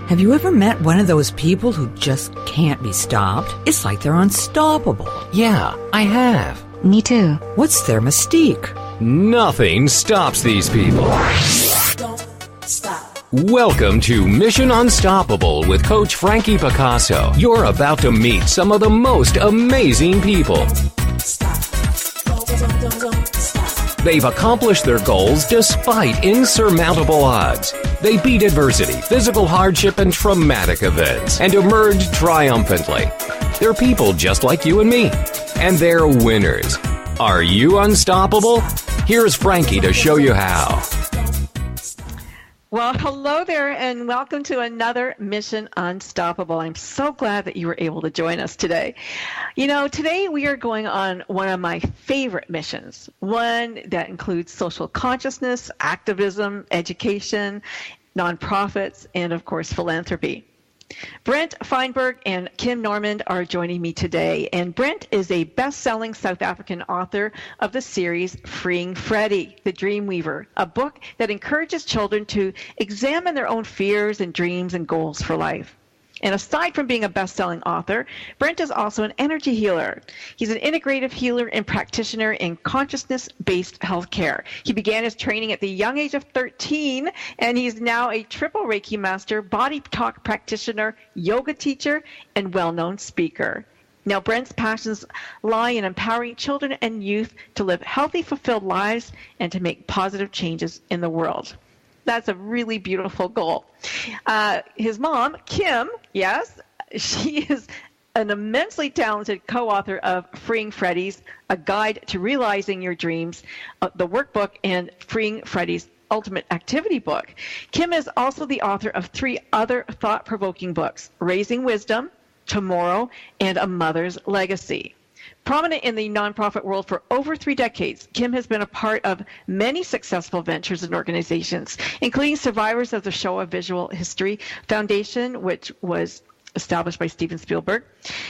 Have you ever met one of those people who just can't be stopped? It's like they're unstoppable. Yeah, I have. Me too. What's their mystique? Nothing stops these people. Don't stop. Welcome to Mission Unstoppable with Coach Frankie Picasso. You're about to meet some of the most amazing people. Stop. Don't stop. They've accomplished their goals despite insurmountable odds. They beat adversity, physical hardship, and traumatic events, and emerged triumphantly. They're people just like you and me, and they're winners. Are you unstoppable? Here's Frankie to show you how. Well, hello there, and welcome to another Mission Unstoppable. I'm so glad that you were able to join us today. You know, today we are going on one of my favorite missions, one that includes social consciousness, activism, education, nonprofits, and of course, philanthropy. Brent Feinberg and Kim Normand are joining me today, and Brent is a best-selling South African author of the series Freeing Freddie TheDream Weaver, a book that encourages children to examine their own fears and dreams and goals for life. And aside from being a best-selling author, Brent is also an energy healer. He's an integrative healer and practitioner in consciousness-based healthcare. He began his training at the young age of 13, and he's now a triple Reiki Master, Body Talk Practitioner, yoga teacher, and well-known speaker. Now, Brent's passions lie in empowering children and youth to live healthy, fulfilled lives and to make positive changes in the world. That's a really beautiful goal. His mom, Kim, yes, she is an immensely talented co-author of Freeing Freddie's, A Guide to Realizing Your Dreams, the workbook, and Freeing Freddie's Ultimate Activity book. Kim is also the author of 3 other thought-provoking books, Raising Wisdom, Tomorrow, and A Mother's Legacy. Prominent in the nonprofit world for over 3 decades, Kim has been a part of many successful ventures and organizations, including Survivors of the Shoah Visual History Foundation, which was established by Steven Spielberg.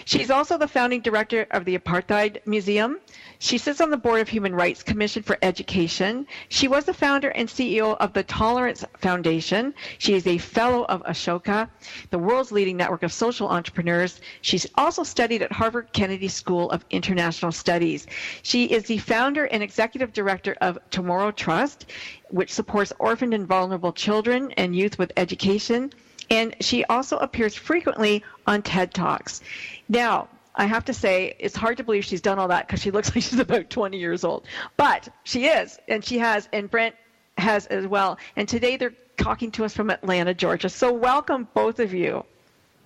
She's also the founding director of the Apartheid Museum. She sits on the board of Human Rights Commission for Education. She was the founder and CEO of the Tolerance Foundation. She is a fellow of Ashoka, the world's leading network of social entrepreneurs. She's also studied at Harvard Kennedy School of International Studies. She is the founder and executive director of Tomorrow Trust, which supports orphaned and vulnerable children and youth with education. And she also appears frequently on TED Talks. Now, I have to say, it's hard to believe she's done all that because she looks like she's about 20 years old. But she is, and she has, and Brent has as well. And today they're talking to us from Atlanta, Georgia. So welcome, both of you.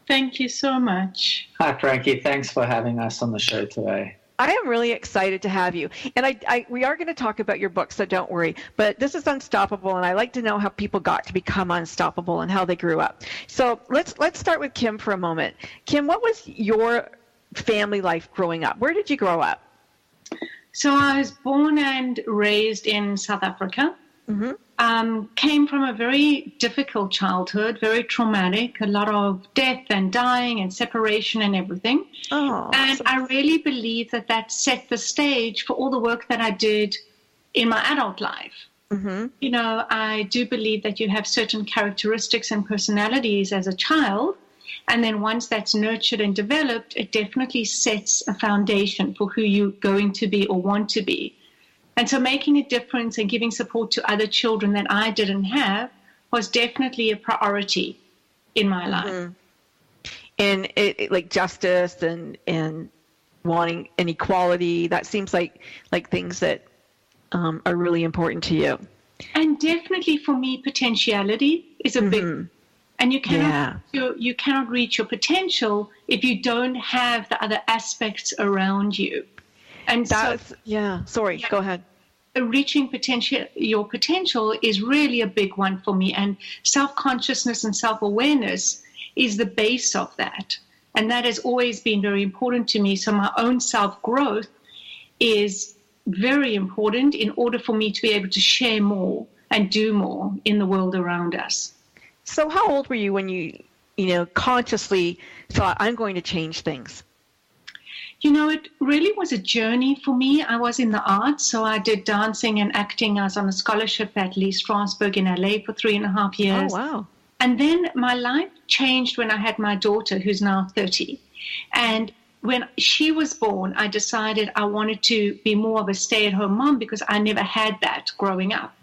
Thank you so much. Hi, Frankie. Thanks for having us on the show today. I am really excited to have you. And we are going to talk about your book, so don't worry. But this is Unstoppable, and I like to know how people got to become unstoppable and how they grew up. So let's start with Kim for a moment. Kim, what was your family life growing up? Where did you grow up? So I was born and raised in South Africa. Mm-hmm. Came from a very difficult childhood, very traumatic, a lot of death and dying and separation and everything. Oh, and I really believe that set the stage for all the work that I did in my adult life. Mm-hmm. You know, I do believe that you have certain characteristics and personalities as a child, and then once that's nurtured and developed, it definitely sets a foundation for who you're going to be or want to be. And so making a difference and giving support to other children that I didn't have was definitely a priority in my life. Mm-hmm. And it like justice and wanting an equality, that seems like things that are really important to you. And definitely for me, potentiality is a big, and you cannot reach your potential if you don't have the other aspects around you. And go ahead. Reaching your potential is really a big one for me. And self-consciousness and self-awareness is the base of that. And that has always been very important to me. So my own self-growth is very important in order for me to be able to share more and do more in the world around us. So how old were you when you consciously thought, I'm going to change things? You know, it really was a journey for me. I was in the arts, so I did dancing and acting. I was on a scholarship at Lee Strasberg in LA for 3.5 years. Oh, wow. And then my life changed when I had my daughter, who's now 30. And when she was born, I decided I wanted to be more of a stay-at-home mom because I never had that growing up.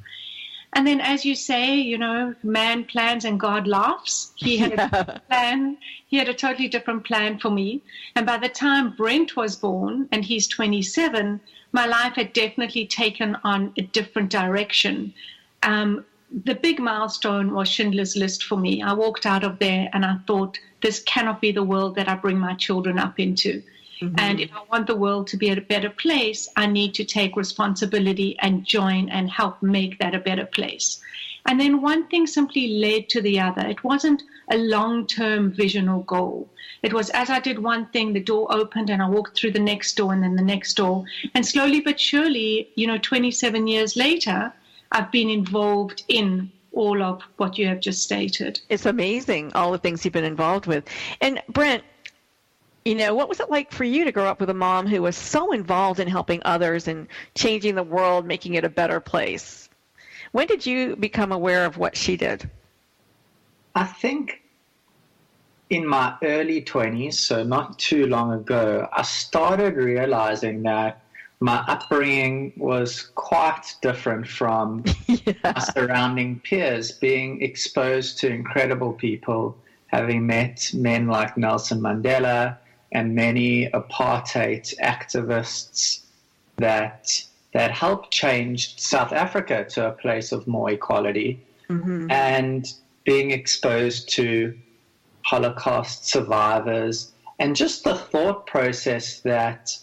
And then, as you say, you know, man plans and God laughs. He had a plan. He had a totally different plan for me. And by the time Brent was born, and he's 27, my life had definitely taken on a different direction. The big milestone was Schindler's List for me. I walked out of there and I thought, this cannot be the world that I bring my children up into. Mm-hmm. And if I want the world to be a better place, I need to take responsibility and join and help make that a better place. And then one thing simply led to the other. It wasn't a long-term vision or goal. It was as I did one thing, the door opened and I walked through the next door and then the next door. And slowly but surely, you know, 27 years later, I've been involved in all of what you have just stated. It's amazing, all the things you've been involved with. And Brent, you know, what was it like for you to grow up with a mom who was so involved in helping others and changing the world, making it a better place? When did you become aware of what she did? I think in my early 20s, so not too long ago, I started realizing that my upbringing was quite different from my surrounding peers, being exposed to incredible people, having met men like Nelson Mandela and many apartheid activists that helped change South Africa to a place of more equality, and being exposed to Holocaust survivors, and just the thought process that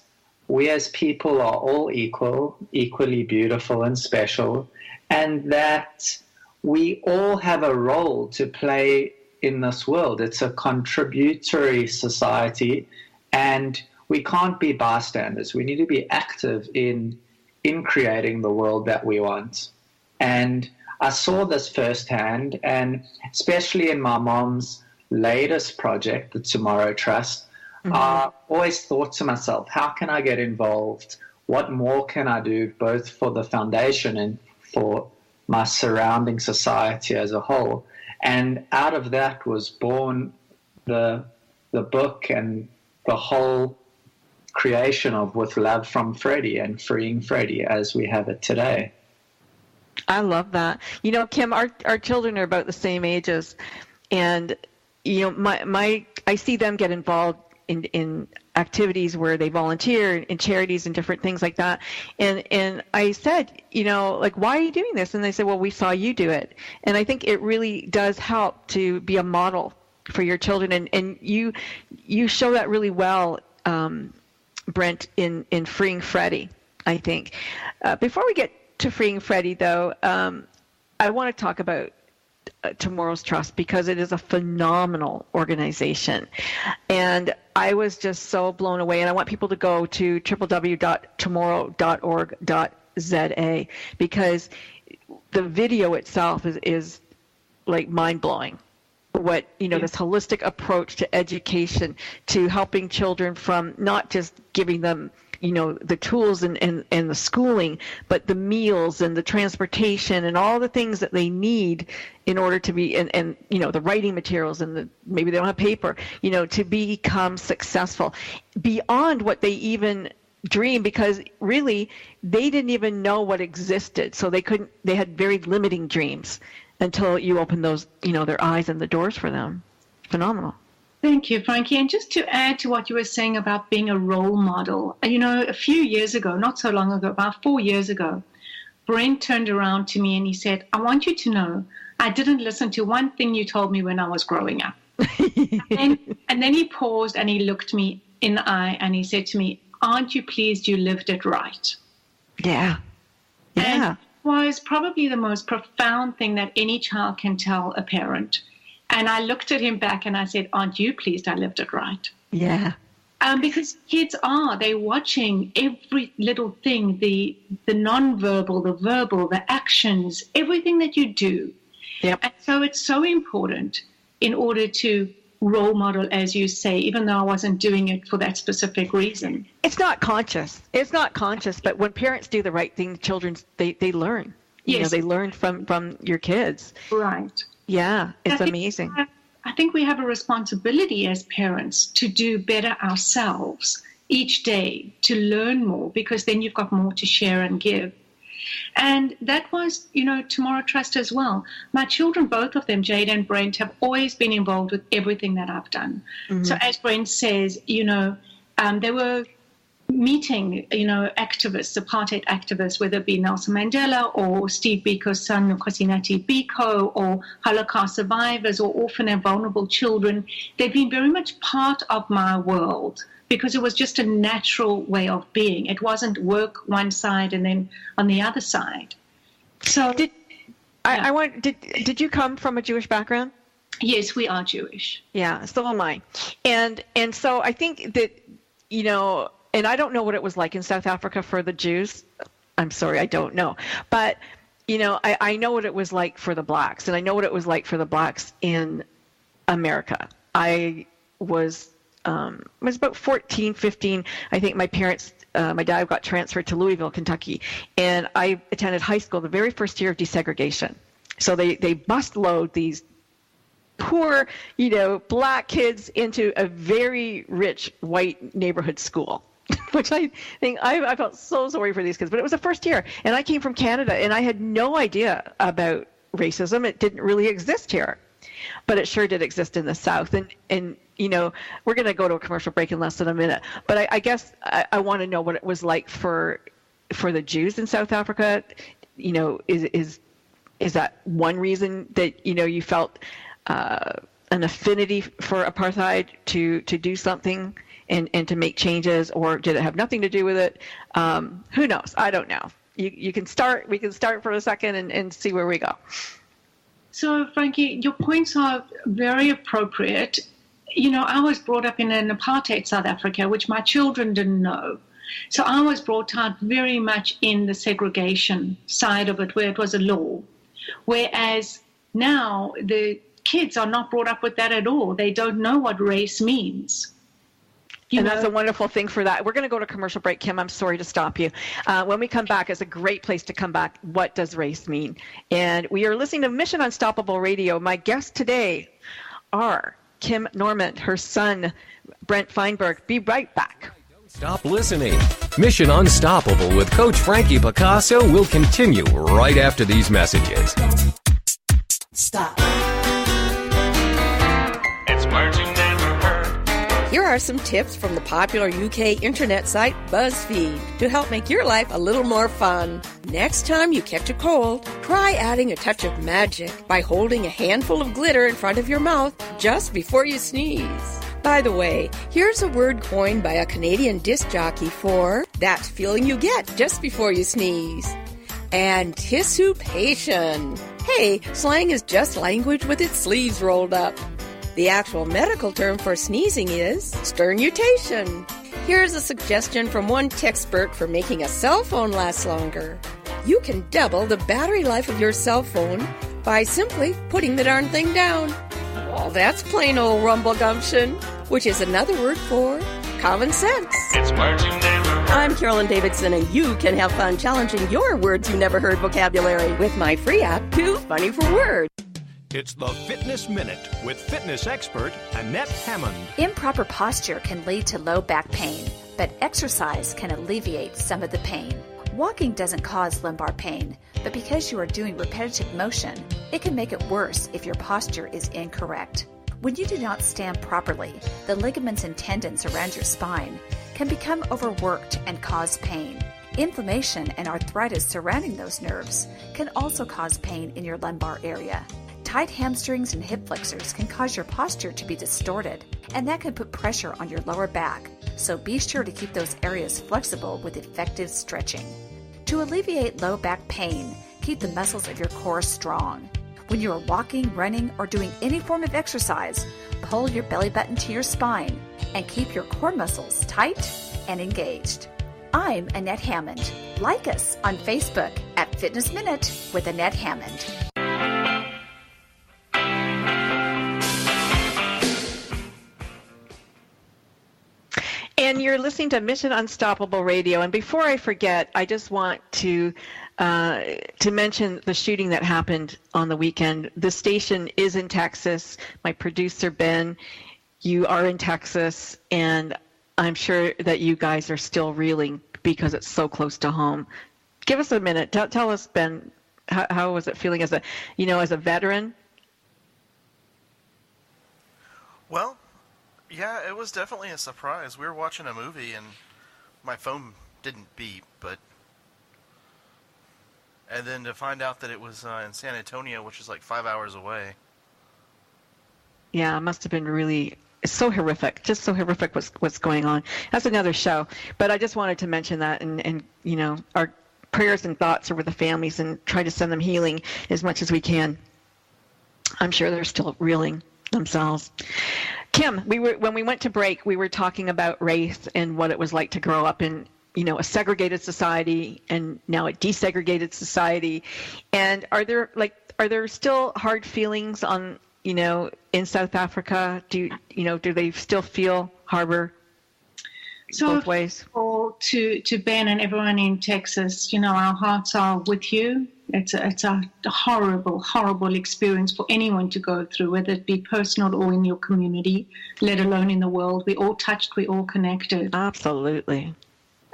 we as people are all equal, equally beautiful and special, and that we all have a role to play in this world. It's a contributory society, and we can't be bystanders. We need to be active in creating the world that we want. And I saw this firsthand, and especially in my mom's latest project, the Tomorrow Trust, I always thought to myself, how can I get involved? What more can I do, both for the foundation and for my surrounding society as a whole? And out of that was born the book and the whole creation of With Love from Freddie and Freeing Freddie as we have it today. I love that. You know, Kim, our children are about the same ages, and you know, I see them get involved in activities where they volunteer in charities and different things like that. And I said, you know, like, why are you doing this? And they said, well, we saw you do it. And I think it really does help to be a model for your children. And you show that really well, Brent, in Freeing Freddie, I think. Before we get to Freeing Freddie, though, I want to talk about Tomorrow's Trust, because it is a phenomenal organization. And I was just so blown away. And I want people to go to www.tomorrow.org.za, because the video itself is like mind-blowing. What, you know, this holistic approach to education, to helping children from not just giving them, you know, the tools and the schooling, but the meals and the transportation and all the things that they need in order to be, and you know, the writing materials and maybe they don't have paper, you know, to become successful beyond what they even dream, because really they didn't even know what existed. So they had very limiting dreams until you open those, you know, their eyes and the doors for them. Phenomenal. Thank you, Frankie. And just to add to what you were saying about being a role model, you know, a few years ago, not so long ago, about 4 years ago, Brent turned around to me and he said, I want you to know I didn't listen to one thing you told me when I was growing up. and then he paused and he looked me in the eye and he said to me, aren't you pleased you lived it right? Yeah. Yeah. And it was probably the most profound thing that any child can tell a parent. And I looked at him back and I said, aren't you pleased I lived it right? Yeah. Because kids they're watching every little thing, the nonverbal, the verbal, the actions, everything that you do. Yep. And so it's so important in order to role model, as you say, even though I wasn't doing it for that specific reason. It's not conscious. But when parents do the right thing, children, they learn. Yes. You know, they learn from your kids. Right. Yeah, it's amazing. I think we have a responsibility as parents to do better ourselves each day, to learn more, because then you've got more to share and give. And that was, Tomorrow Trust as well. My children, both of them, Jade and Brent, have always been involved with everything that I've done. Mm-hmm. So as Brent says, they were meeting, activists, apartheid activists, whether it be Nelson Mandela or Steve Biko's son, Nkosinathi Biko, or Holocaust survivors or orphan and vulnerable children. They've been very much part of my world because it was just a natural way of being. It wasn't work one side and then on the other side. So did you come from a Jewish background? Yes, we are Jewish. Yeah, so am I. And so I think that, and I don't know what it was like in South Africa for the Jews. I'm sorry, I don't know. But, I know what it was like for the blacks, and I know what it was like for the blacks in America. I was about 14, 15. I think my parents, my dad got transferred to Louisville, Kentucky, and I attended high school the very first year of desegregation. So they bus load these poor, black kids into a very rich white neighborhood school, which I think I felt so sorry for these kids. But it was the first year, and I came from Canada, and I had no idea about racism. It didn't really exist here, but it sure did exist in the South. And we're going to go to a commercial break in less than a minute. But I guess I want to know what it was like for the Jews in South Africa. Is that one reason that you felt an affinity for apartheid to do something and to make changes, or did it have nothing to do with it? Who knows? I don't know. We can start for a second and see where we go. So, Frankie, your points are very appropriate. I was brought up in an apartheid South Africa, which my children didn't know. So I was brought up very much in the segregation side of it, where it was a law. Whereas now the kids are not brought up with that at all. They don't know what race means. That's a wonderful thing for that. We're going to go to commercial break, Kim. I'm sorry to stop you. When we come back, it's a great place to come back. What does race mean? And we are listening to Mission Unstoppable Radio. My guests today are Kim Norman, her son, Brent Feinberg. Be right back. Stop listening. Mission Unstoppable with Coach Frankie Picasso will continue right after these messages. Stop. It's words you never heard. Here are some tips from the popular UK internet site BuzzFeed to help make your life a little more fun. Next time you catch a cold, try adding a touch of magic by holding a handful of glitter in front of your mouth just before you sneeze. By the way, here's a word coined by a Canadian disc jockey for that feeling you get just before you sneeze. Anticipation. Hey, slang is just language with its sleeves rolled up. The actual medical term for sneezing is sternutation. Here's a suggestion from one techspert for making a cell phone last longer. You can double the battery life of your cell phone by simply putting the darn thing down. Well, that's plain old rumble gumption, which is another word for common sense. It's words you never heard. I'm Carolyn Davidson, and you can have fun challenging your words you never heard vocabulary with my free app, Too Funny for Words. It's the Fitness Minute with fitness expert Annette Hammond. Improper posture can lead to low back pain, but exercise can alleviate some of the pain. Walking doesn't cause lumbar pain, but because you are doing repetitive motion, it can make it worse if your posture is incorrect. When you do not stand properly, the ligaments and tendons around your spine can become overworked and cause pain. Inflammation and arthritis surrounding those nerves can also cause pain in your lumbar area. Tight hamstrings and hip flexors can cause your posture to be distorted, and that can put pressure on your lower back. So be sure to keep those areas flexible with effective stretching. To alleviate low back pain, keep the muscles of your core strong. When you are walking, running, or doing any form of exercise, pull your belly button to your spine and keep your core muscles tight and engaged. I'm Annette Hammond. Like us on Facebook at Fitness Minute with Annette Hammond. And you're listening to Mission Unstoppable Radio. And before I forget, I just want to to mention the shooting that happened on the weekend. The station is in Texas. My producer, Ben, you are in Texas, and I'm sure that you guys are still reeling because it's so close to home. Give us a minute. Tell us, Ben, how was it feeling as a veteran? Well, yeah, it was definitely a surprise. We were watching a movie, and my phone didn't beep, and then to find out that it was in San Antonio, which is like 5 hours away. Yeah, it must have been really so horrific, just so horrific what's going on. That's another show, but I just wanted to mention that, and our prayers and thoughts are with the families, and try to send them healing as much as we can. I'm sure they're still reeling themselves. Kim, when we went to break, we were talking about race and what it was like to grow up in a segregated society and now a desegregated society. And are there still hard feelings on in South Africa? Do they still harbor both ways? To Ben and everyone in Texas, our hearts are with you. It's a horrible, horrible experience for anyone to go through, whether it be personal or in your community, let alone in the world. We're all touched, we're all connected. Absolutely.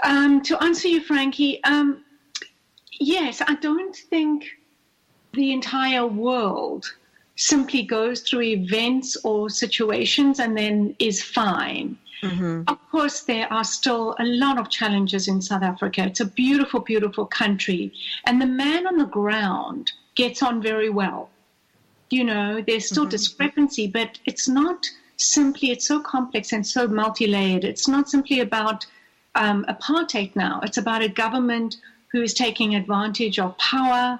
To answer you, Frankie, yes, I don't think the entire world simply goes through events or situations and then is fine. Mm-hmm. Of course, there are still a lot of challenges in South Africa. It's a beautiful, beautiful country. And the man on the ground gets on very well. There's still discrepancy, but it's not simply, it's so complex and so multi-layered. It's not simply about apartheid now. It's about a government who is taking advantage of power,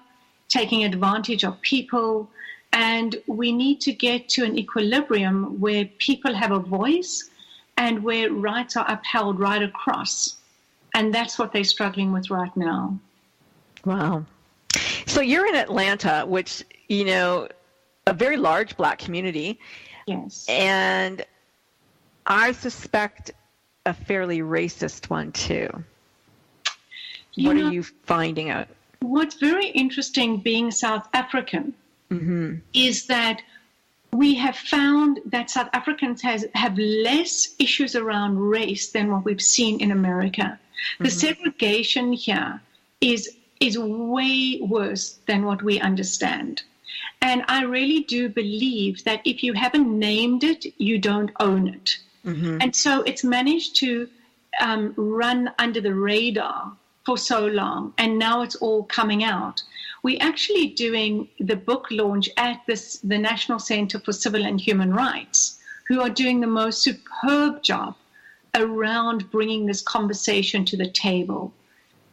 taking advantage of people. And we need to get to an equilibrium where people have a voice and where rights are upheld right across. And that's what they're struggling with right now. Wow. So you're in Atlanta, which, a very large Black community. Yes. And I suspect a fairly racist one, too. What are you finding out? What's very interesting being South African is that we have found that South Africans have less issues around race than what we've seen in America. The segregation here is way worse than what we understand. And I really do believe that if you haven't named it, you don't own it. And so it's managed to run under the radar for so long, and now it's all coming out. We're actually doing the book launch at the National Center for Civil and Human Rights, who are doing the most superb job around bringing this conversation to the table.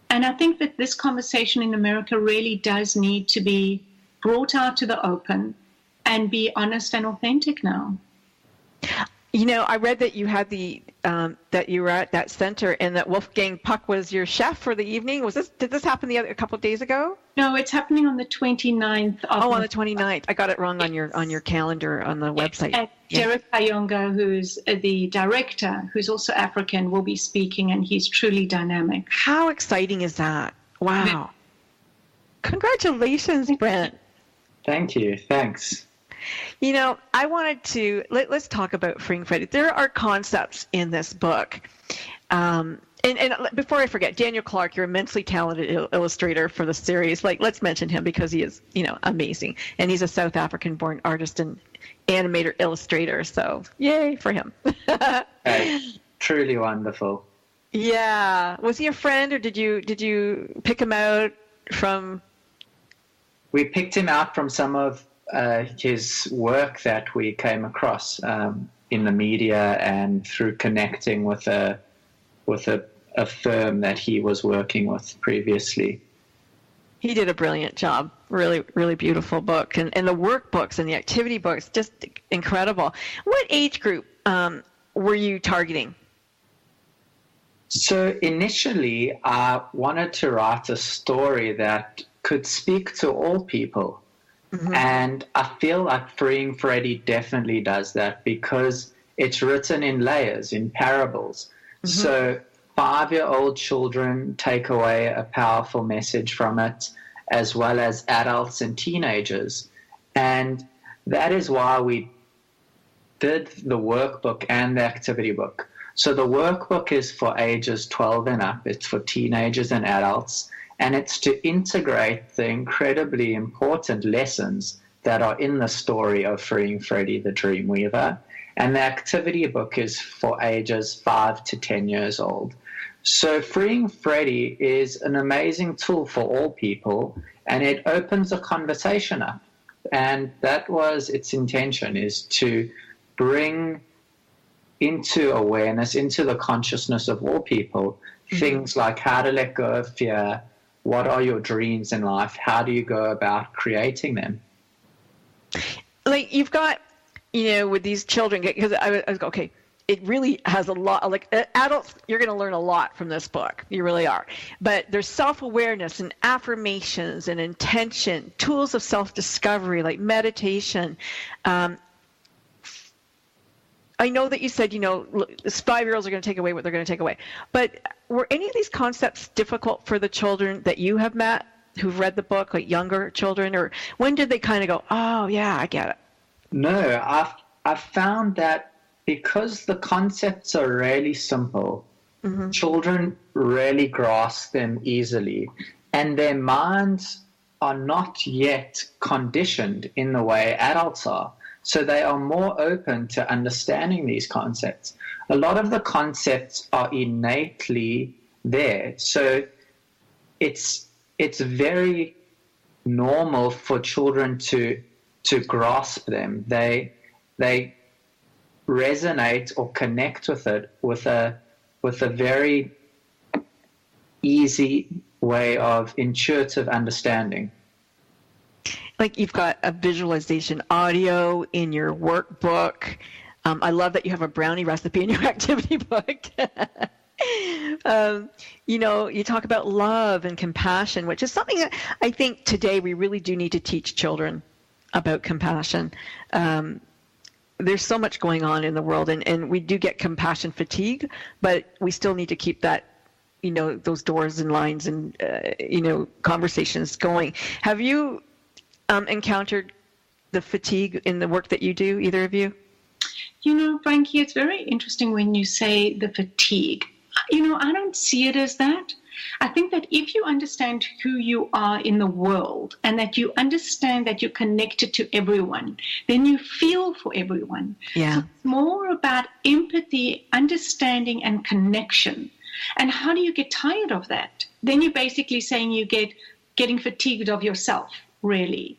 And I think that this conversation in America really does need to be brought out to the open and be honest and authentic now. I read that you had that you were at that center and that Wolfgang Puck was your chef for the evening. Did this happen a couple of days ago? No, it's happening on the 29th. On the 29th. I got it wrong on your calendar on the website. Derek Kayonga, who's the director, who's also African, will be speaking, and he's truly dynamic. How exciting is that? Wow. Yeah. Congratulations, Brent. Thank you. Thanks. I wanted to, let's talk about Freeing Freddie. There are concepts in this book. And before I forget, Daniel Clark, you're a immensely talented illustrator for the series. Let's mention him because he is, amazing. And he's a South African-born artist and animator illustrator. So yay for him. Truly wonderful. Yeah. Was he a friend, or did you pick him out from? We picked him out from some of his work that we came across in the media and through connecting with a firm that he was working with previously. He did a brilliant job. Really, really beautiful book. And the workbooks and the activity books, just incredible. What age group were you targeting? So initially, I wanted to write a story that could speak to all people. And I feel like Freeing Freddie definitely does that because it's written in layers, in parables. So 5-year-old children take away a powerful message from it, as well as adults and teenagers. And that is why we did the workbook and the activity book. So the workbook is for ages 12 and up. It's for teenagers and adults. And it's to integrate the incredibly important lessons that are in the story of Freeing Freddie the Dream Weaver. And the activity book is for ages 5 to 10 years old. So Freeing Freddie is an amazing tool for all people, and it opens a conversation up. And that was its intention, is to bring into awareness, into the consciousness of all people, things like how to let go of fear, what are your dreams in life, how do you go about creating them. Like you've got, with these children, because I was okay, it really has a lot, like adults, you're going to learn a lot from this book. You really are. But there's self-awareness and affirmations and intention, tools of self-discovery like meditation. I know that you said, 5-year-olds are going to take away what they're going to take away. But were any of these concepts difficult for the children that you have met who've read the book, like younger children? Or when did they kind of go, oh, yeah, I get it? No, I've found that because the concepts are really simple, children really grasp them easily, and their minds are not yet conditioned in the way adults are. So they are more open to understanding these concepts. A lot of the concepts are innately there. So it's very normal for children to grasp them. They resonate or connect with it with a very easy way of intuitive understanding. Like you've got a visualization audio in your workbook. I love that you have a brownie recipe in your activity book. You talk about love and compassion, which is something that I think today we really do need to teach children about compassion. There's so much going on in the world, and we do get compassion fatigue, but we still need to keep that, those doors and lines and, conversations going. Have you encountered the fatigue in the work that you do, either of you? Frankie, it's very interesting when you say the fatigue. I don't see it as that. I think that if you understand who you are in the world and that you understand that you're connected to everyone, then you feel for everyone. Yeah. So it's more about empathy, understanding, and connection. And how do you get tired of that? Then you're basically saying getting fatigued of yourself, really.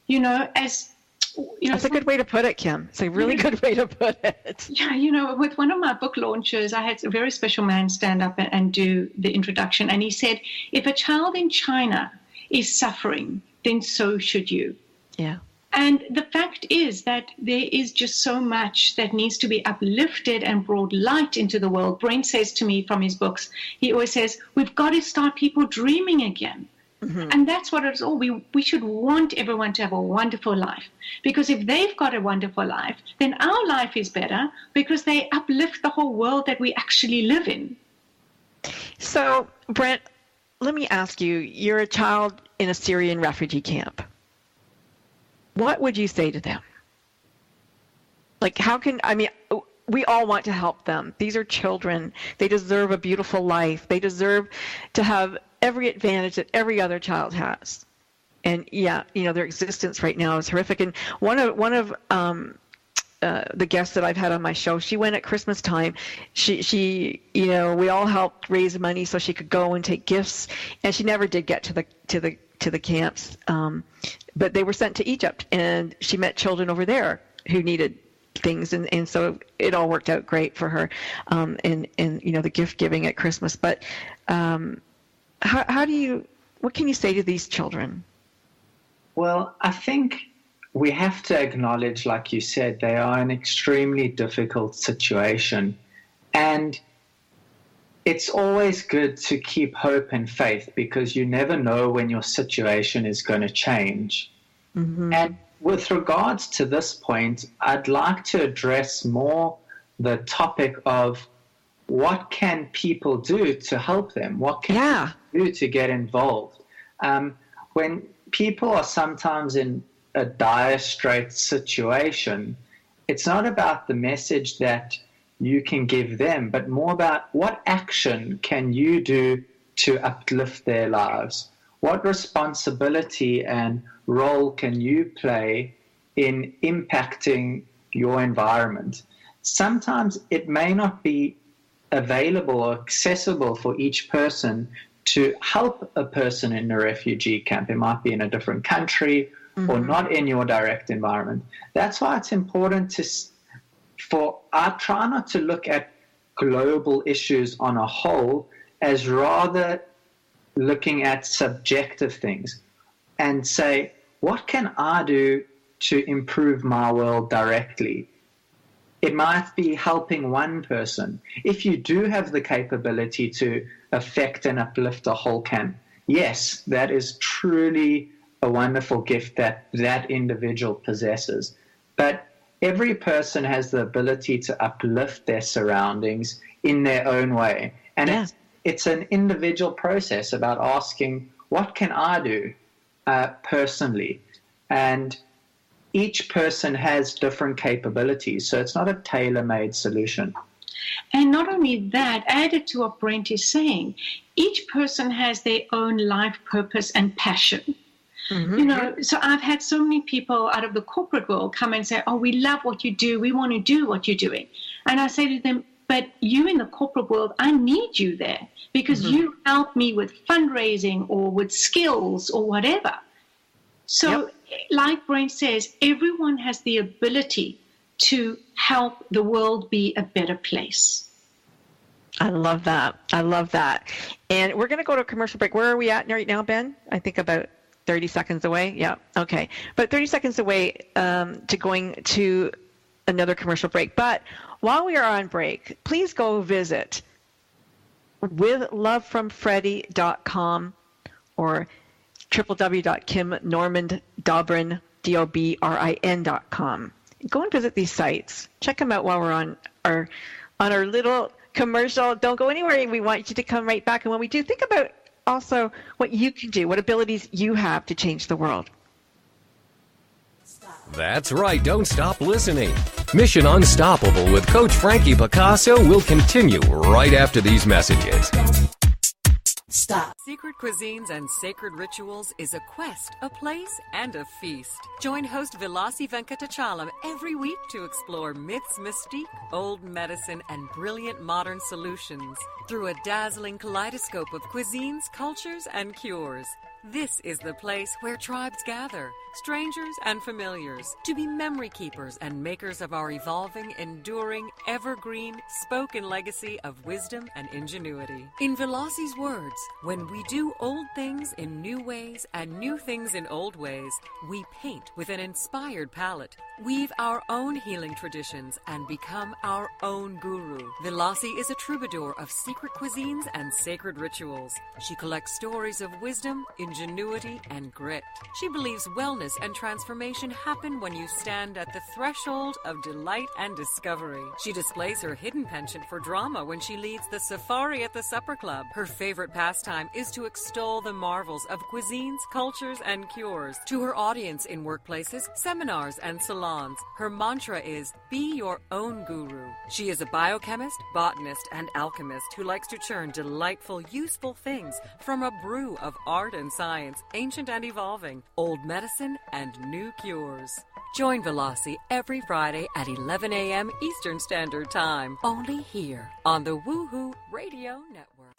That's a good way to put it, Kim. It's a really good way to put it. Yeah, with one of my book launches, I had a very special man stand up and do the introduction. And he said, if a child in China is suffering, then so should you. Yeah. And the fact is that there is just so much that needs to be uplifted and brought light into the world. Brent says to me from his books, he always says, we've got to start people dreaming again. Mm-hmm. And that's what it's all. We should want everyone to have a wonderful life, because if they've got a wonderful life, then our life is better because they uplift the whole world that we actually live in. So, Brent, let me ask you, you're a child in a Syrian refugee camp. What would you say to them? Like, we all want to help them. These are children. They deserve a beautiful life. They deserve to have every advantage that every other child has. And their existence right now is horrific. And one of the guests that I've had on my show, she went at Christmas time. She we all helped raise money so she could go and take gifts, and she never did get to the camps. But they were sent to Egypt, and she met children over there who needed things, and so it all worked out great for her, and the gift giving at Christmas. But what can you say to these children? Well, I think we have to acknowledge, like you said, they are in an extremely difficult situation. And it's always good to keep hope and faith, because you never know when your situation is going to change. Mm-hmm. And with regards to this point, I'd like to address more the topic of what can people do to help them? What can people do to get involved? When people are sometimes in a dire straits situation, it's not about the message that you can give them, but more about what action can you do to uplift their lives? What responsibility and role can you play in impacting your environment? Sometimes it may not be available or accessible for each person to help a person in a refugee camp. It might be in a different country or not in your direct environment. That's why it's important I try not to look at global issues on a whole, as rather looking at subjective things and say, what can I do to improve my world directly? It might be helping one person. If you do have the capability to affect and uplift a whole camp, yes, that is truly a wonderful gift that that individual possesses. But every person has the ability to uplift their surroundings in their own way. And it's an individual process about asking, what can I do personally? And each person has different capabilities, so it's not a tailor-made solution. And not only that, added to what Brent is saying, each person has their own life purpose and passion. You know, so I've had so many people out of the corporate world come and say, oh, we love what you do. We want to do what you're doing. And I say to them, but you in the corporate world, I need you there because you help me with fundraising or with skills or whatever. So like Brent says, everyone has the ability to help the world be a better place. I love that. I love that. And we're going to go to a commercial break. Where are we at right now, Ben? I think about 30 seconds away. Yeah. Okay. But 30 seconds away to going to another commercial break. But while we are on break, please go visit withlovefromfreddie.com or www.kimnormandobrin.com. Go and visit these sites. Check them out while we're on our little commercial. Don't go anywhere. We want you to come right back. And when we do, think about also what you can do, what abilities you have to change the world. That's right. Don't stop listening. Mission Unstoppable with Coach Frankie Picasso will continue right after these messages. Stop. Secret Cuisines and Sacred Rituals is a quest, a place, and a feast. Join host Vilasi Venkatachalam every week to explore myths, mystique, old medicine, and brilliant modern solutions through a dazzling kaleidoscope of cuisines, cultures, and cures. This is the place where tribes gather, strangers and familiars, to be memory keepers and makers of our evolving, enduring, evergreen, spoken legacy of wisdom and ingenuity. In Velasi's words, when we do old things in new ways and new things in old ways, we paint with an inspired palette, weave our own healing traditions, and become our own guru. Vilasi is a troubadour of secret cuisines and sacred rituals. She collects stories of wisdom, ingenuity, and grit. She believes wellness and transformation happen when you stand at the threshold of delight and discovery. She displays her hidden penchant for drama when she leads the safari at the supper club. Her favorite pastime is to extol the marvels of cuisines, cultures, and cures. To her audience in workplaces, seminars, and salons, her mantra is, be your own guru. She is a biochemist, botanist, and alchemist who likes to churn delightful, useful things from a brew of art and science, ancient and evolving, old medicine, and new cures. Join Vilasi every Friday at 11 a.m. Eastern Standard Time, only here on the Woohoo Radio Network.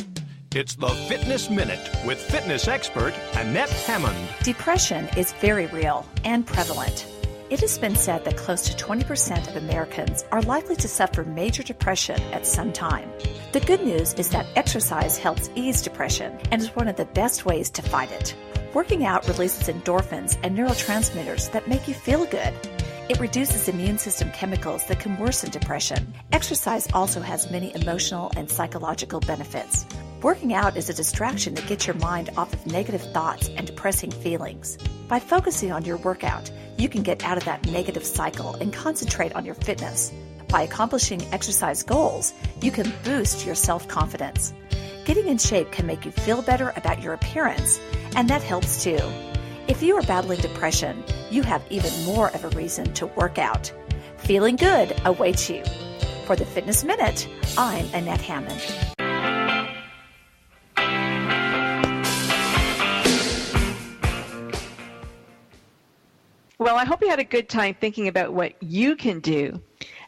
It's the Fitness Minute with fitness expert Annette Hammond. Depression is very real and prevalent. It has been said that close to 20% of Americans are likely to suffer major depression at some time. The good news is that exercise helps ease depression and is one of the best ways to fight it. Working out releases endorphins and neurotransmitters that make you feel good. It reduces immune system chemicals that can worsen depression. Exercise also has many emotional and psychological benefits. Working out is a distraction that gets your mind off of negative thoughts and depressing feelings. By focusing on your workout, you can get out of that negative cycle and concentrate on your fitness. By accomplishing exercise goals, you can boost your self-confidence. Getting in shape can make you feel better about your appearance, and that helps too. If you are battling depression, you have even more of a reason to work out. Feeling good awaits you. For the Fitness Minute, I'm Annette Hammond. Well, I hope you had a good time thinking about what you can do,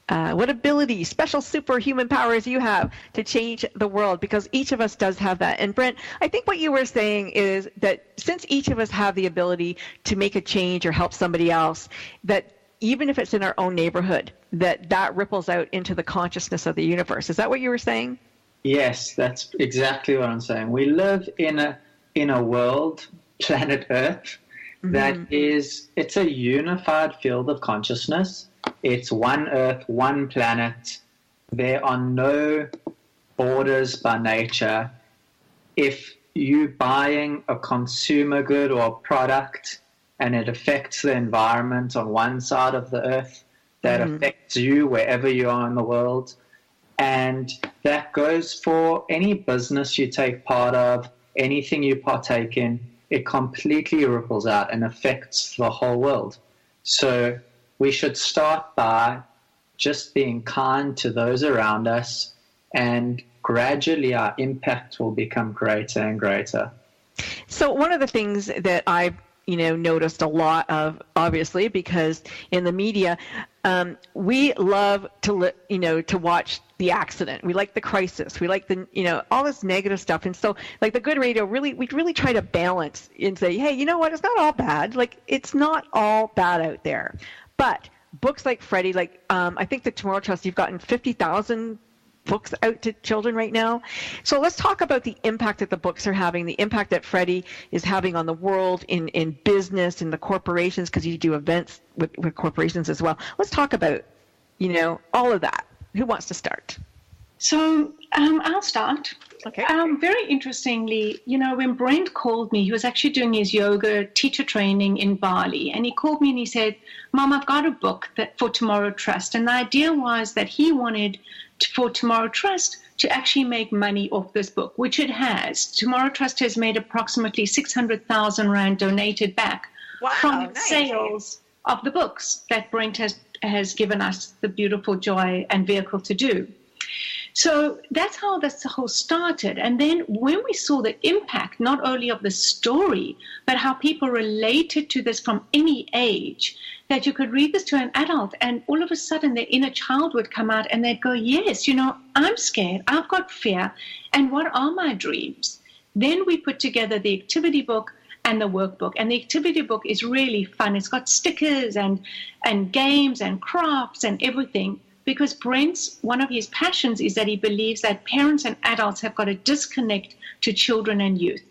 what abilities, special superhuman powers you have to change the world, because each of us does have that. And Brent, I think what you were saying is that since each of us have the ability to make a change or help somebody else, that even if it's in our own neighborhood, that ripples out into the consciousness of the universe. Is that what you were saying? Yes, that's exactly what I'm saying. We live in a world, planet Earth, that it's a unified field of consciousness. It's one Earth, one planet. There are no borders by nature. If you're buying a consumer good or a product and it affects the environment on one side of the Earth, that affects you wherever you are in the world. And that goes for any business you take part of, anything you partake in. It completely ripples out and affects the whole world. So we should start by just being kind to those around us, and gradually our impact will become greater and greater. So one of the things that I've noticed a lot of, obviously, because in the media, we love to watch the accident. We like the crisis. We like the, all this negative stuff. And so, like the good radio, we really try to balance and say, hey, you know what? It's not all bad. Like, it's not all bad out there. But books like Freddie, I think the Tomorrow Trust, you've gotten 50,000 books out to children right now. So let's talk about the impact that the books are having, the impact that Freddie is having on the world, in business, in the corporations, because you do events with corporations as well. Let's talk about, all of that. Who wants to start? So I'll start. Okay. Very interestingly, when Brent called me, he was actually doing his yoga teacher training in Bali. And he called me and he said, Mom, I've got a book for Tomorrow Trust. And the idea was that he wanted for Tomorrow Trust to actually make money off this book, which it has. Tomorrow Trust has made approximately 600,000 Rand donated back from sales of the books that Brent has given us the beautiful joy and vehicle to do. So that's how this whole started. And then when we saw the impact, not only of the story, but how people related to this from any age, that you could read this to an adult and all of a sudden their inner child would come out and they'd go, yes, I'm scared, I've got fear, and what are my dreams? Then we put together the activity book and the workbook. And the activity book is really fun. It's got stickers and games and crafts and everything, because Brent's, one of his passions is that he believes that parents and adults have got to disconnect to children and youth.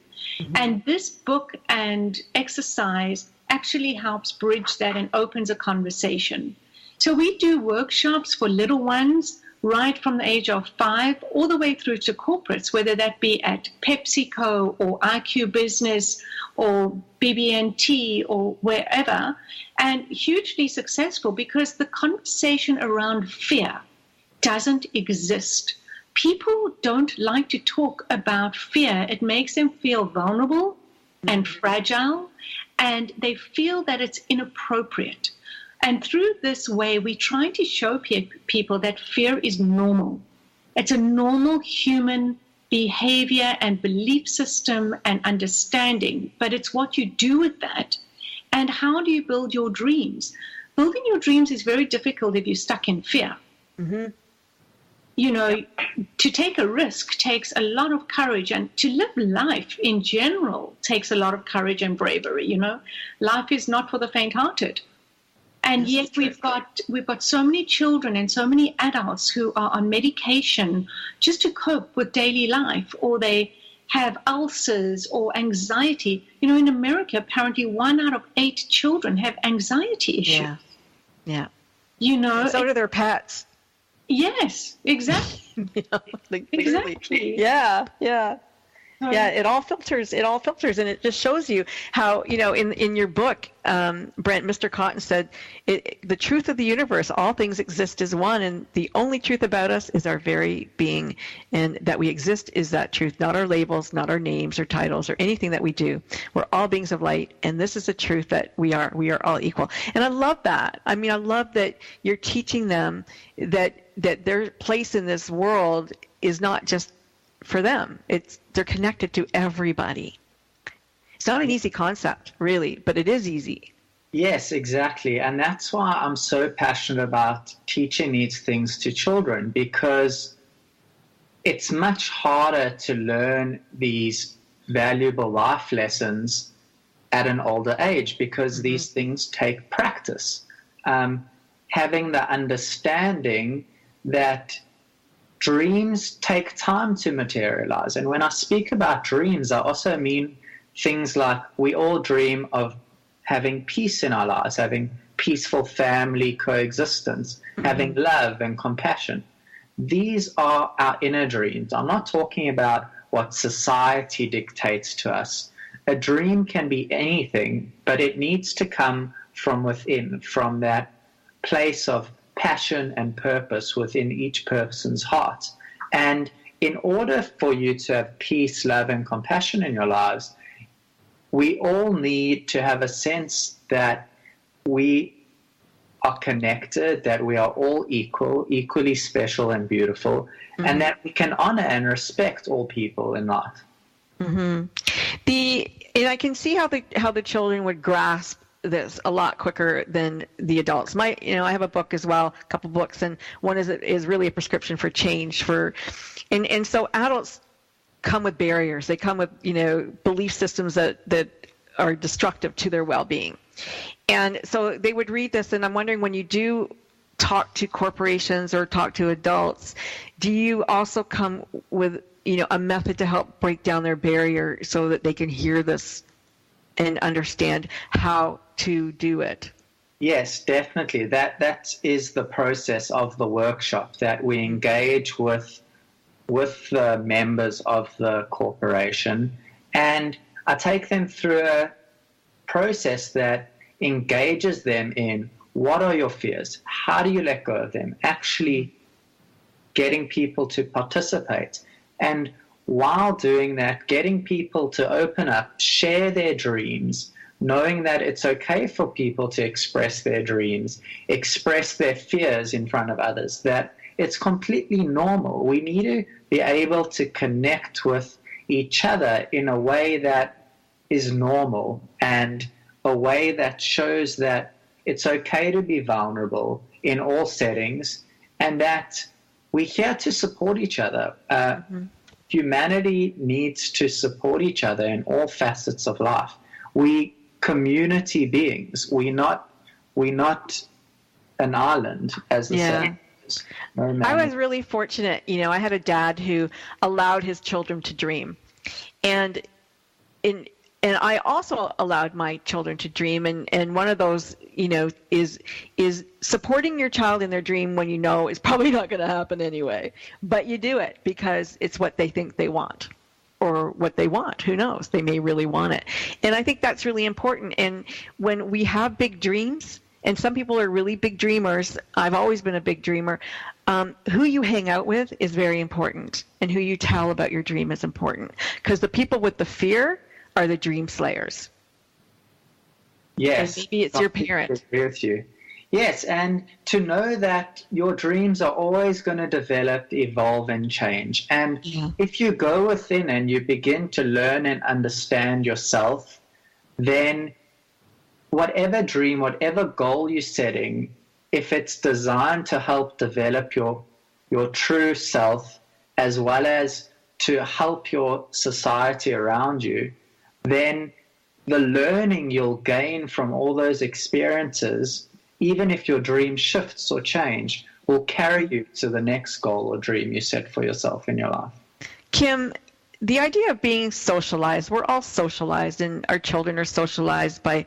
And this book and exercise actually helps bridge that and opens a conversation. So we do workshops for little ones right from the age of 5 all the way through to corporates, whether that be at PepsiCo or IQ Business or BB&T or wherever, and hugely successful because the conversation around fear doesn't exist. People don't like to talk about fear. It makes them feel vulnerable and fragile, and they feel that it's inappropriate. And through this way, we try to show people that fear is normal. It's a normal human behavior and belief system and understanding, but it's what you do with that. And how do you build your dreams? Building your dreams is very difficult if you're stuck in fear. To take a risk takes a lot of courage, and to live life in general takes a lot of courage and bravery. Life is not for the faint-hearted. And yet we've got so many children and so many adults who are on medication just to cope with daily life, or they have ulcers or anxiety. In America, apparently 1 out of 8 children have anxiety issues. Yeah. So do their pets. Yes, exactly. Exactly. Yeah. Yeah, it all filters, and it just shows you how, in your book, Brent, Mr. Cotton said, the truth of the universe, all things exist as one, and the only truth about us is our very being, and that we exist is that truth, not our labels, not our names or titles or anything that we do. We're all beings of light, and this is the truth that we are all equal. And I love that. I mean, I love that you're teaching them that their place in this world is not just for them. They're connected to everybody. It's not an easy concept, really, but it is easy. Yes, exactly. And that's why I'm so passionate about teaching these things to children, because it's much harder to learn these valuable life lessons at an older age, because these things take practice. Having the understanding that dreams take time to materialize. And when I speak about dreams, I also mean things like we all dream of having peace in our lives, having peaceful family coexistence, having love and compassion. These are our inner dreams. I'm not talking about what society dictates to us. A dream can be anything, but it needs to come from within, from that place of passion and purpose within each person's heart. And in order for you to have peace, love, and compassion in your lives, we all need to have a sense that we are connected, that we are all equal, equally special and beautiful, and that we can honor and respect all people in life. And I can see how the children would grasp this a lot quicker than the adults. I have a book as well, a couple books, and one is really a prescription for change and so adults come with barriers. They come with, belief systems that are destructive to their well-being. And so they would read this, and I'm wondering, when you do talk to corporations or talk to adults, do you also come with, a method to help break down their barrier so that they can hear this and understand how to do it? Yes, definitely. That is the process of the workshop, that we engage with the members of the corporation, and I take them through a process that engages them in what are your fears, how do you let go of them, actually getting people to participate. And while doing that, getting people to open up, share their dreams, knowing that it's okay for people to express their dreams, express their fears in front of others, that it's completely normal. We need to be able to connect with each other in a way that is normal, and a way that shows that it's okay to be vulnerable in all settings, and that we're here to support each other. Humanity needs to support each other in all facets of life. We community beings. We're not an island, as the saying is. I was really fortunate. I had a dad who allowed his children to dream, and I also allowed my children to dream, and one of those, is supporting your child in their dream when is probably not going to happen anyway, but you do it because it's what they think they want, or what they want. Who knows? They may really want it. And I think that's really important. And when we have big dreams, and some people are really big dreamers, I've always been a big dreamer, who you hang out with is very important, and who you tell about your dream is important, because the people with the fear are the dream slayers. Yes. And maybe it's your parent. I agree with you. Yes, and to know that your dreams are always going to develop, evolve, and change. And if you go within and you begin to learn and understand yourself, then whatever dream, whatever goal you're setting, if it's designed to help develop your true self, as well as to help your society around you, then the learning you'll gain from all those experiences, even if your dream shifts or change, will carry you to the next goal or dream you set for yourself in your life. Kim, the idea of being socialized, we're all socialized, and our children are socialized by,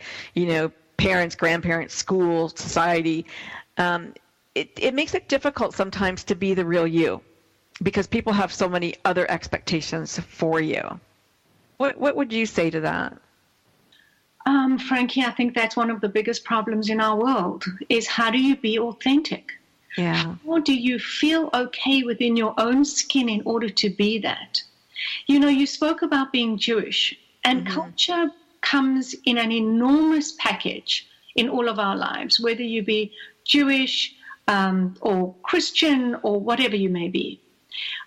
parents, grandparents, school, society. It makes it difficult sometimes to be the real you, because people have so many other expectations for you. What would you say to that? Frankly, I think that's one of the biggest problems in our world is how do you be authentic? Yeah. How do you feel okay within your own skin in order to be that? You know, you spoke about being Jewish, and culture comes in an enormous package in all of our lives, whether you be Jewish or Christian or whatever you may be.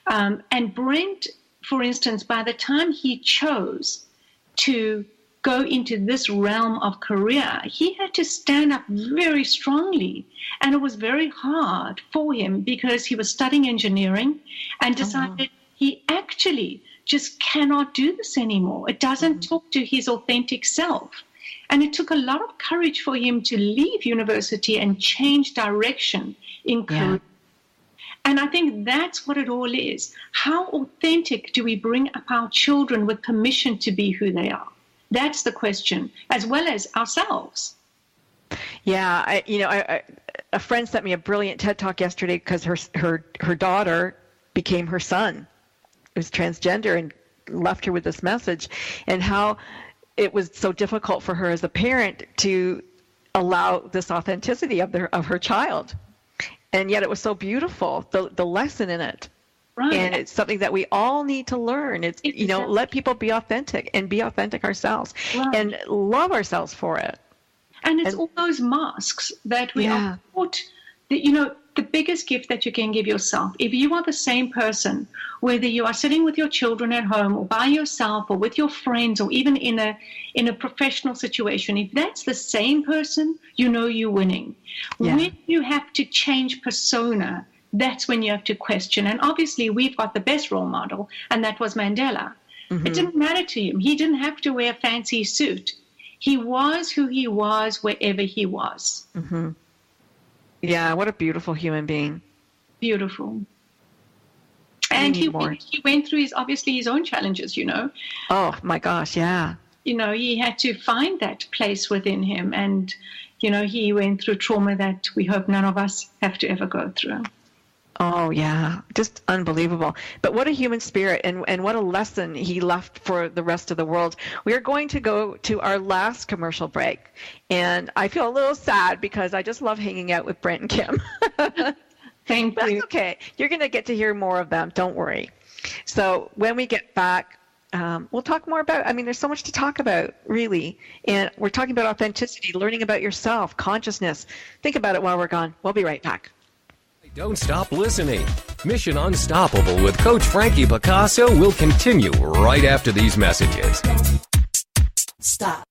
And Brent, for instance, by the time he chose to go into this realm of career, he had to stand up very strongly. And it was very hard for him because he was studying engineering and decided he actually just cannot do this anymore. It doesn't talk to his authentic self. And it took a lot of courage for him to leave university and change direction in career. And I think that's what it all is. How authentic do we bring up our children with permission to be who they are? That's the question, as well as ourselves. Yeah, a friend sent me a brilliant TED Talk yesterday because her daughter became her son. It was transgender and left her with this message, and how it was so difficult for her as a parent to allow this authenticity of her child. And yet it was so beautiful, the lesson in it. Right. And it's something that we all need to learn. It's, let people be authentic and be authentic ourselves and love ourselves for it. And it's all those masks that we are taught that, the biggest gift that you can give yourself, if you are the same person, whether you are sitting with your children at home or by yourself or with your friends or even in a professional situation, if that's the same person, you're winning. Yeah. When you have to change persona, that's when you have to question. And obviously we've got the best role model, and that was Mandela. It didn't matter to him. He didn't have to wear a fancy suit. He was who he was wherever he was. Yeah, what a beautiful human being. Beautiful. And he went through his own challenges, Oh, my gosh, yeah. He had to find that place within him. And, he went through trauma that we hope none of us have to ever go through. Oh, yeah, just unbelievable. But what a human spirit, and what a lesson he left for the rest of the world. We are going to go to our last commercial break, and I feel a little sad because I just love hanging out with Brent and Kim. Thank you. That's okay. You're going to get to hear more of them. Don't worry. So when we get back, we'll talk more about, there's so much to talk about, really. And we're talking about authenticity, learning about yourself, consciousness. Think about it while we're gone. We'll be right back. Don't stop listening. Mission Unstoppable with Coach Frankie Picasso will continue right after these messages. Stop.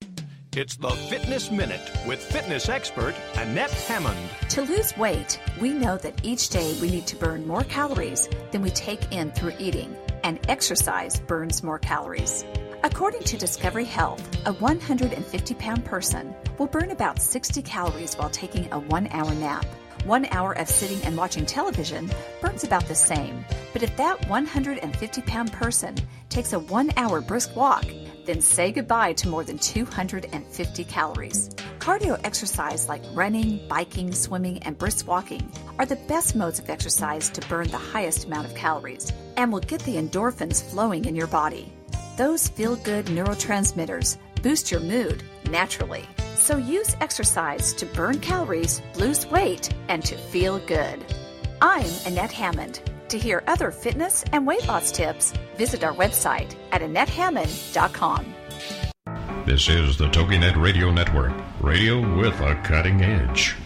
It's the Fitness Minute with fitness expert Annette Hammond. To lose weight, we know that each day we need to burn more calories than we take in through eating, and exercise burns more calories. According to Discovery Health, a 150-pound person will burn about 60 calories while taking a 1-hour nap. 1 hour of sitting and watching television burns about the same. But if that 150-pound person takes a 1-hour brisk walk, then say goodbye to more than 250 calories. Cardio exercise like running, biking, swimming, and brisk walking are the best modes of exercise to burn the highest amount of calories and will get the endorphins flowing in your body. Those feel-good neurotransmitters boost your mood naturally. So use exercise to burn calories, lose weight, and to feel good. I'm Annette Hammond. To hear other fitness and weight loss tips, visit our website at AnnetteHammond.com. This is the TogiNet Radio Network, radio with a cutting edge.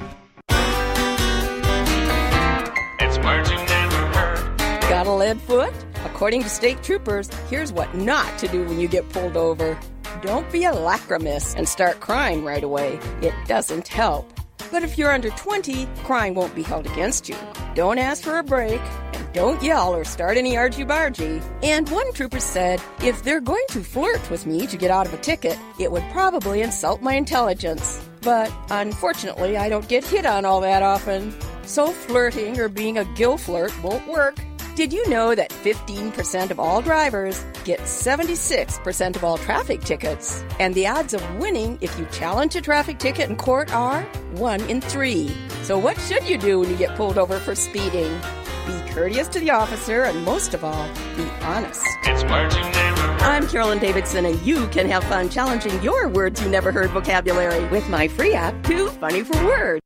It's words you never heard. Got a lead foot? According to state troopers, here's what not to do when you get pulled over. Don't be a lachrymous and start crying right away. It doesn't help. But if you're under 20, crying won't be held against you. Don't ask for a break, and don't yell or start any argy-bargy. And one trooper said, if they're going to flirt with me to get out of a ticket, it would probably insult my intelligence. But unfortunately, I don't get hit on all that often. So flirting or being a gill flirt won't work. Did you know that 15% of all drivers get 76% of all traffic tickets? And the odds of winning if you challenge a traffic ticket in court are 1 in 3. So what should you do when you get pulled over for speeding? be courteous to the officer, and most of all, be honest. It's words you never heard. I'm Carolyn Davidson, and you can have fun challenging your words you never heard vocabulary with my free app, Too Funny for Words.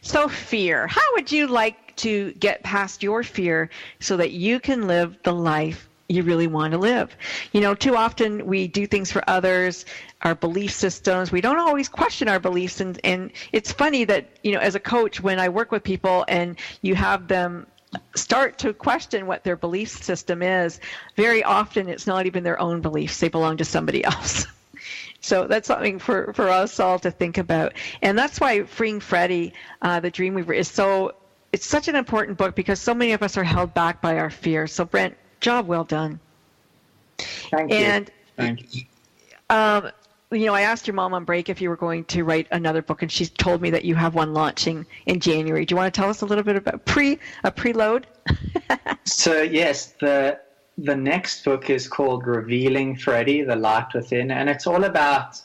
So fear. How would you like to get past your fear so that you can live the life you really want to live? You know, too often we do things for others, our belief systems. We don't always question our beliefs. And it's funny that, you know, as a coach, when I work with people and you have them start to question what their belief system is, very often it's not even their own beliefs. They belong to somebody else. So that's something for us all to think about. And that's why Freeing Freddie, the Dream Weaver, it's such an important book, because so many of us are held back by our fears. So Brent, job well done. Thank you. And, Thank you. You know, I asked your mom on break if you were going to write another book, and she told me that you have one launching in January. Do you want to tell us a little bit about a preload? So yes, the next book is called Revealing Freddie, The Light Within, and it's all about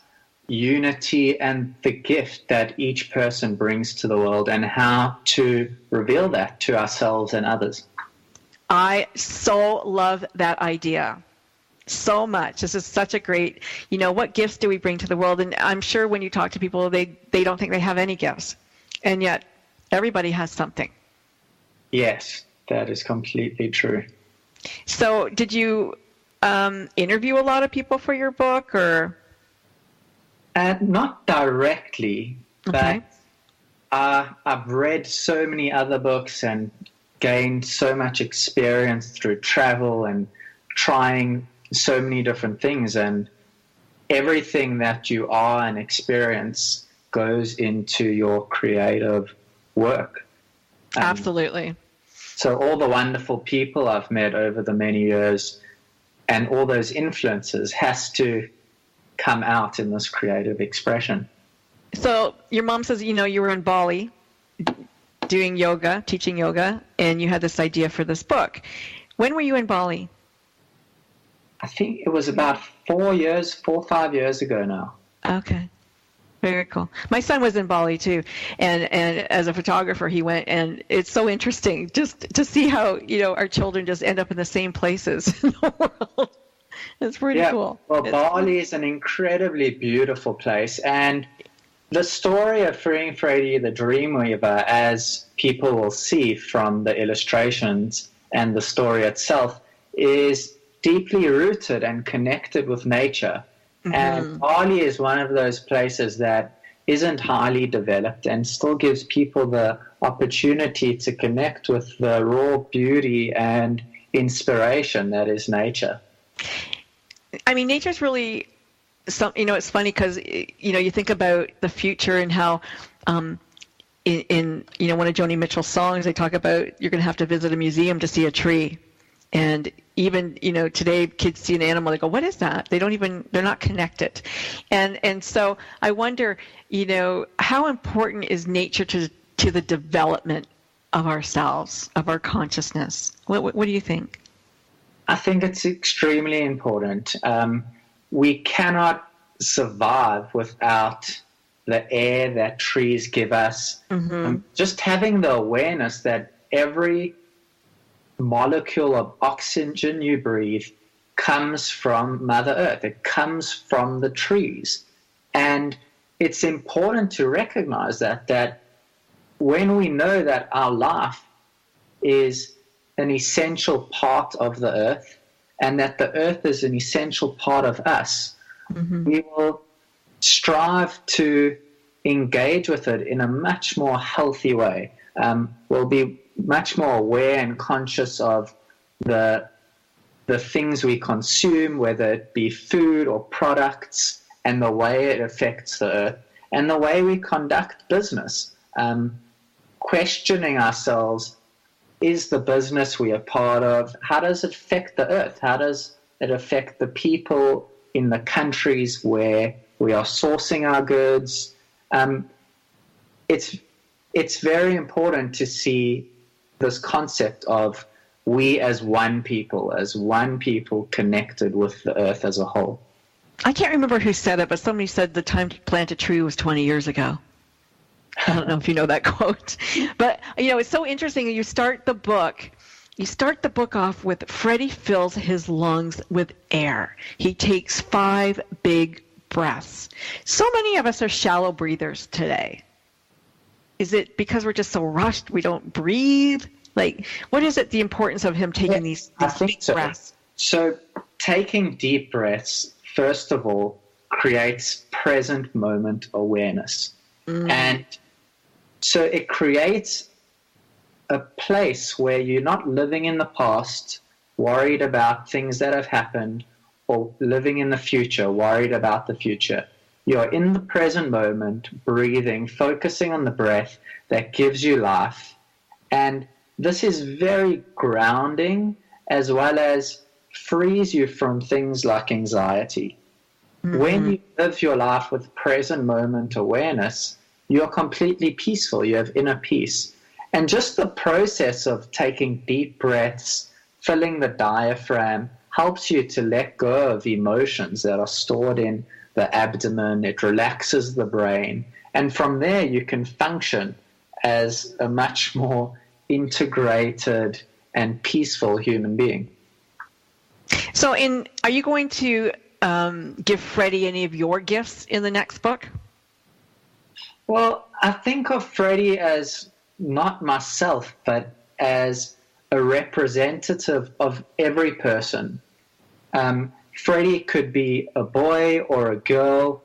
unity and the gift that each person brings to the world and how to reveal that to ourselves and others. I so love that idea so much. This is such a great, you know, what gifts do we bring to the world? And I'm sure when you talk to people, they don't think they have any gifts. And yet everybody has something. Yes, that is completely true. So did you interview a lot of people for your book, or? Not directly, okay. But I've read so many other books and gained so much experience through travel and trying so many different things, and everything that you are and experience goes into your creative work. Absolutely. So all the wonderful people I've met over the many years and all those influences has to come out in this creative expression. So your mom says, you know, you were in Bali doing yoga, teaching yoga, and you had this idea for this book. When were you in Bali? I think it was about 4 or 5 years ago now. Okay. Very cool. My son was in Bali too, and as a photographer he went, and it's so interesting just to see how, you know, our children just end up in the same places in the world. It's pretty cool. Well, Bali is an incredibly beautiful place, and the story of Freeing Freddie the Dream Weaver, as people will see from the illustrations and the story itself, is deeply rooted and connected with nature. Mm-hmm. And Bali is one of those places that isn't highly developed and still gives people the opportunity to connect with the raw beauty and inspiration that is nature. I mean, nature's really, you know, it's funny because, you know, you think about the future and how in you know, one of Joni Mitchell's songs, they talk about you're going to have to visit a museum to see a tree. And even, you know, today kids see an animal, they go, what is that? They're not connected. And so I wonder, you know, how important is nature to the development of ourselves, of our consciousness? What do you think? I think it's extremely important. We cannot survive without the air that trees give us. Mm-hmm. Just having the awareness that every molecule of oxygen you breathe comes from Mother Earth. It comes from the trees. And it's important to recognize that when we know that our life is an essential part of the earth and that the earth is an essential part of us, mm-hmm. we will strive to engage with it in a much more healthy way. We'll be much more aware and conscious of the things we consume, whether it be food or products, and the way it affects the earth, and the way we conduct business. Questioning ourselves, is the business we are part of, how does it affect the earth? How does it affect the people in the countries where we are sourcing our goods? It's very important to see this concept of we as one people connected with the earth as a whole. I can't remember who said it, but somebody said the time to plant a tree was 20 years ago. I don't know if you know that quote. But, it's so interesting. You start the book off with Freddie fills his lungs with air. He takes 5 big breaths. So many of us are shallow breathers today. Is it because we're just so rushed we don't breathe? Like, what is it, the importance of him taking these big breaths? So taking deep breaths, first of all, creates present moment awareness. And so it creates a place where you're not living in the past, worried about things that have happened, or living in the future, worried about the future. You're in the present moment, breathing, focusing on the breath that gives you life. And this is very grounding, as well as frees you from things like anxiety. When you live your life with present moment awareness, you're completely peaceful. You have inner peace. And just the process of taking deep breaths, filling the diaphragm, helps you to let go of emotions that are stored in the abdomen. It relaxes the brain. And from there, you can function as a much more integrated and peaceful human being. So are you going to give Freddie any of your gifts in the next book? Well, I think of Freddie as not myself, but as a representative of every person. Freddie could be a boy or a girl.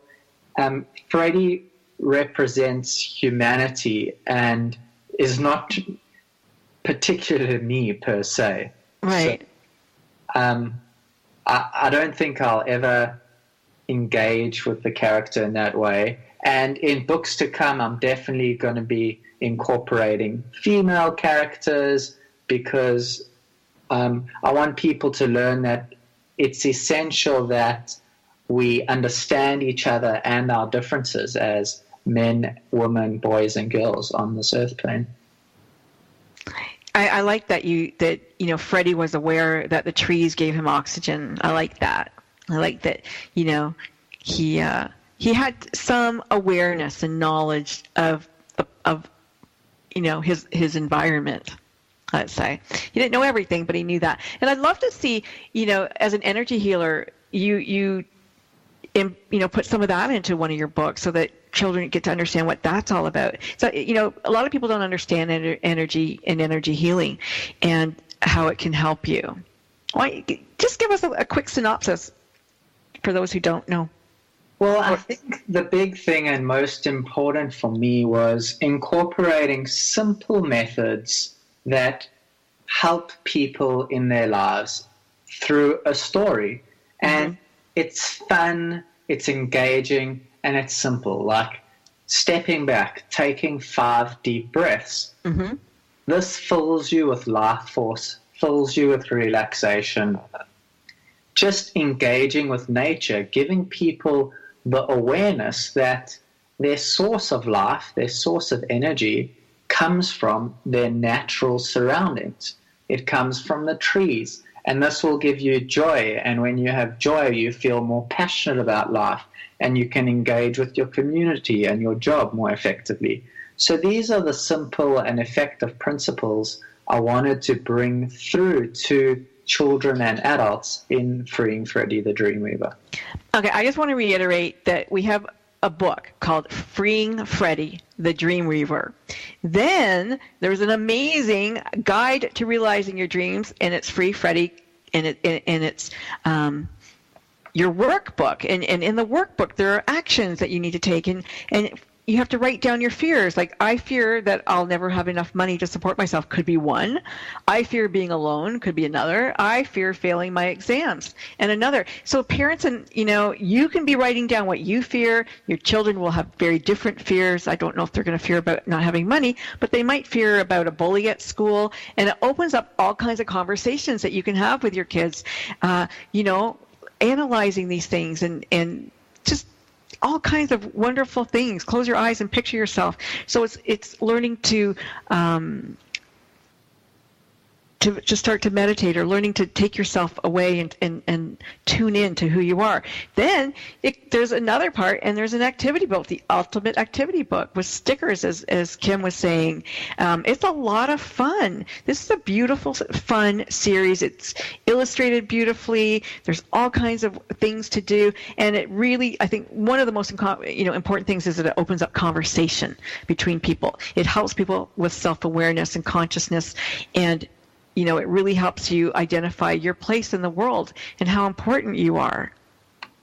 Freddie represents humanity and is not particular me per se. Right. So, I don't think I'll ever engage with the character in that way. And in books to come, I'm definitely going to be incorporating female characters because I want people to learn that it's essential that we understand each other and our differences as men, women, boys, and girls on this earth plane. I like that Freddie was aware that the trees gave him oxygen. I like that. I like that he had some awareness and knowledge of his environment. Let's say he didn't know everything, but he knew that. And I'd love to see as an energy healer, you put some of that into one of your books so that children get to understand what that's all about. So, a lot of people don't understand energy and energy healing and how it can help you. Just give us a quick synopsis for those who don't know. Well, I think the big thing and most important for me was incorporating simple methods that help people in their lives through a story. And it's fun, it's engaging, and it's simple, like stepping back, taking 5 deep breaths. This fills you with life force, fills you with relaxation. Just engaging with nature, giving people the awareness that their source of life, their source of energy, comes from their natural surroundings. It comes from the trees. And this will give you joy. And when you have joy, you feel more passionate about life and you can engage with your community and your job more effectively. So these are the simple and effective principles I wanted to bring through to children and adults in Freeing Freddie the Dream Weaver. Okay, I just want to reiterate that we have a book called Freeing Freddie the Dream Weaver. Then there's an amazing guide to realizing your dreams, and it's Free Freddie, and it's your workbook. And in the workbook, there are actions that you need to take, and you have to write down your fears. Like, I fear that I'll never have enough money to support myself, could be one. I fear being alone, could be another. I fear failing my exams, and another. So parents, and you can be writing down what you fear. Your children will have very different fears. I don't know if they're going to fear about not having money, but they might fear about a bully at school. And it opens up all kinds of conversations that you can have with your kids, analyzing these things and just all kinds of wonderful things. Close your eyes and picture yourself. So it's learning to to start to meditate, or learning to take yourself away and tune in to who you are. Then there's another part, and there's an activity book, the ultimate activity book with stickers, as Kim was saying. It's a lot of fun. This is a beautiful, fun series. It's illustrated beautifully. There's all kinds of things to do, and it really, I think, one of the most important things is that it opens up conversation between people. It helps people with self-awareness and consciousness, and it really helps you identify your place in the world and how important you are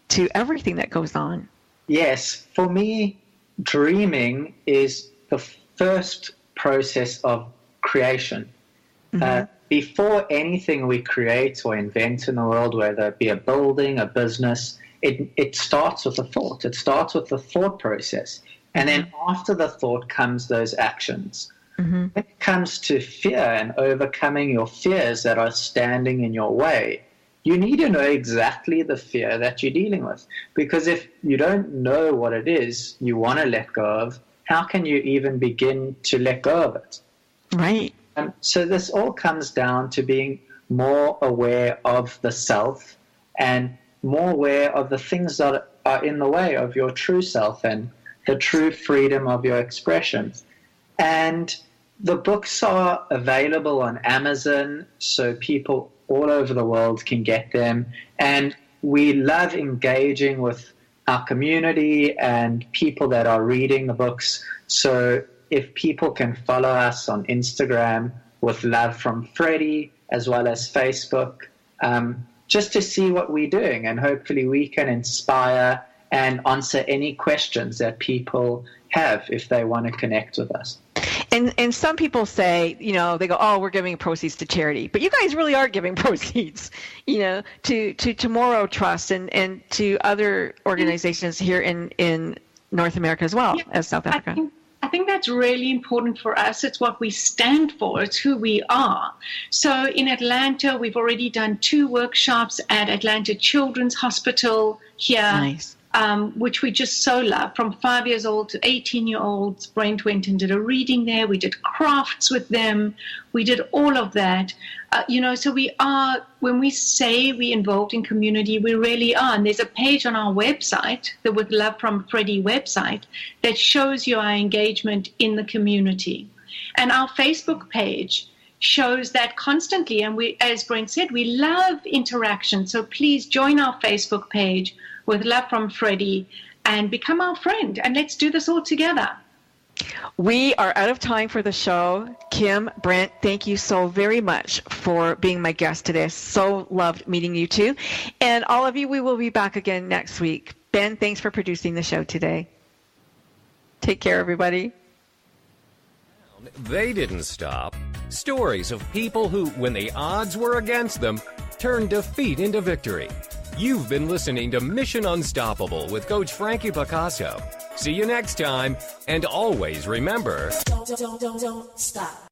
to everything that goes on. Yes, for me, dreaming is the first process of creation. Before anything we create or invent in the world, whether it be a building, a business, it starts with a thought. It starts with the thought process. And then after the thought comes those actions. When it comes to fear and overcoming your fears that are standing in your way, you need to know exactly the fear that you're dealing with. Because if you don't know what it is you want to let go of, how can you even begin to let go of it? Right. So this all comes down to being more aware of the self and more aware of the things that are in the way of your true self and the true freedom of your expression. And the books are available on Amazon, so people all over the world can get them. And we love engaging with our community and people that are reading the books. So if people can follow us on Instagram with Love from Freddie, as well as Facebook, just to see what we're doing. And hopefully we can inspire and answer any questions that people have if they want to connect with us. And some people say, they go, oh, we're giving proceeds to charity. But you guys really are giving proceeds, to Tomorrow Trust and to other organizations here in North America as well as South Africa. I think that's really important for us. It's what we stand for. It's who we are. So in Atlanta, we've already done 2 workshops at Atlanta Children's Hospital here. Nice. Which we just so love. From 5 years old to 18-year-olds, Brent went and did a reading there. We did crafts with them. We did all of that. So we are, when we say we're involved in community, we really are. And there's a page on our website, the With Love from Freddie website, that shows you our engagement in the community. And our Facebook page shows that constantly. And we, as Brent said, we love interaction. So please join our Facebook page, With Love from Freddie, and become our friend. And let's do this all together. We are out of time for the show. Kim, Brent, thank you so very much for being my guest today. I so loved meeting you two. And all of you, we will be back again next week. Ben, thanks for producing the show today. Take care, everybody. They didn't stop. Stories of people who, when the odds were against them, turned defeat into victory. You've been listening to Mission Unstoppable with Coach Frankie Picasso. See you next time, and always remember... Don't stop.